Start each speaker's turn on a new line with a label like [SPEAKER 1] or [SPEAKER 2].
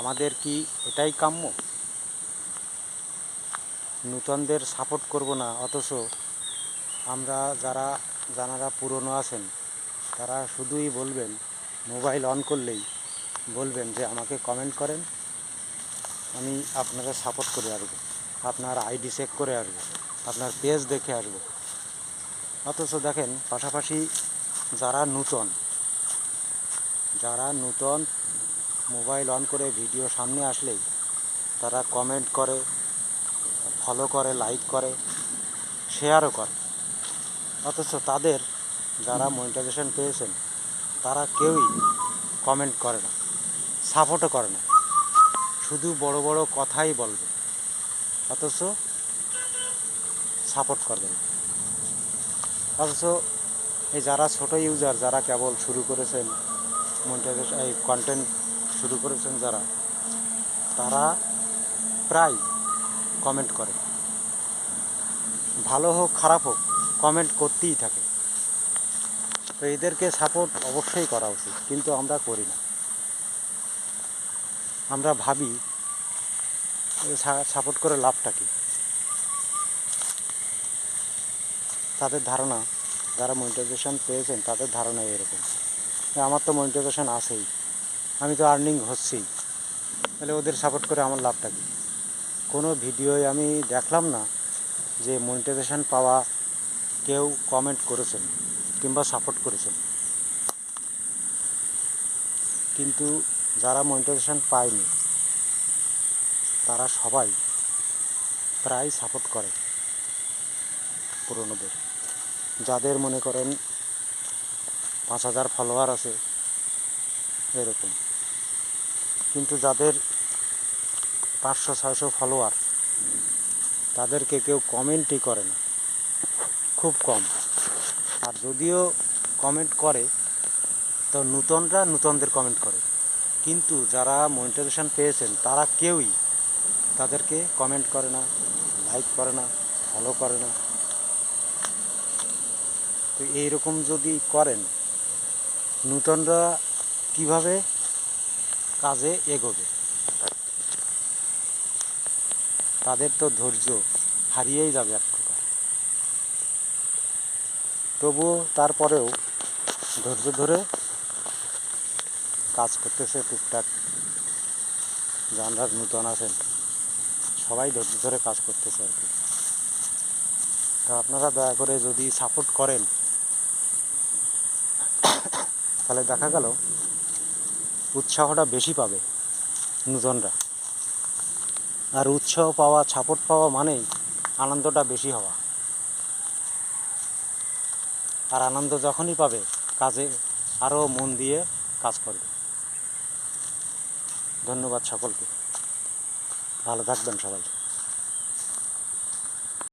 [SPEAKER 1] আমাদের কি এটাই কাম্য? নূতনদের সাপোর্ট করব না, অথচ আমরা যারা পুরনো আছেন তারা শুধুই বলবেন, মোবাইল অন করলেই বলবেন যে আমাকে কমেন্ট করেন, আমি আপনাকে সাপোর্ট করে আসবো, আপনার আইডি চেক করে আসবো, আপনার পেজ দেখে আসবো। অথচ দেখেন পাশাপাশি যারা নূতন মোবাইল অন করে ভিডিও সামনে আসলেই তারা কমেন্ট করে, ফলো করে, লাইক করে, শেয়ারও করে। অথচ তাদের যারা মনিটাইজেশন পেয়েছেন তারা কেউই কমেন্ট করে না, সাপোর্টও করে না, শুধু বড় বড় কথাই বলবে, অথচ সাপোর্ট করবে না। অথচ এই যারা ছোটো ইউজার, যারা কেবল শুরু করেছেন মনিটাইজেশন, এই কন্টেন্ট শুরু করেছেন যারা, তারা প্রায় কমেন্ট করে, ভালো হোক খারাপ হোক কমেন্ট করতেই থাকে। তো এদেরকে সাপোর্ট অবশ্যই করা উচিত, কিন্তু আমরা করি না। আমরা ভাবি সাপোর্ট করে লাভটা কী। তাদের ধারণা, যারা মনিটাইজেশন পেয়েছেন তাদের ধারণা এরকম, আমার তো মনিটাইজেশন আছেই, আমি তো আর্নিং হচ্ছেই, তাহলে ওদের সাপোর্ট করে আমার লাভটা কী। কোনো ভিডিওয় আমি দেখলাম না যে মনিটাইজেশন পাওয়া কেউ কমেন্ট করেছেন কিংবা সাপোর্ট করেছেন। কিন্তু যারা মনিটাইজেশন পায়নি তারা সবাই প্রায় সাপোর্ট করে পুরনোদের। যাদের মনে করেন 5,000 ফলোয়ার আছে এরকম, কিন্তু যাদের 500-600 ফলোয়ার তাদেরকে কেউ কমেন্টই করে না, খুব কম। আর যদিও কমেন্ট করে তো নূতনরা নূতনদের কমেন্ট করে, কিন্তু যারা মনিটাইজেশন পেয়েছেন তারা কেউই তাদেরকে কমেন্ট করে না, লাইক করে না, ফলো করে না। তো এইরকম যদি করেন, নূতনরা কিভাবে কাজে এগোবে? তাদের তো ধৈর্য হারিয়েই যাবে এক প্রকার। তবুও তারপরেও ধৈর্য ধরে কাজ করতেছে টুকটাক। যারা নূতন আছেন সবাই ধৈর্য ধরে কাজ করতেছে আর কি। তো আপনারা দয়া করে যদি সাপোর্ট করেন, তাহলে দেখা গেল উৎসাহটা বেশি পাবে নূতনরা। আর উৎসাহ পাওয়া, সাপোর্ট পাওয়া মানেই আনন্দটা বেশি হওয়া। আর আনন্দ যখনই পাবে কাজে আরও মন দিয়ে কাজ করবে। ধন্যবাদ সকলকে, ভালো থাকবেন সবাই।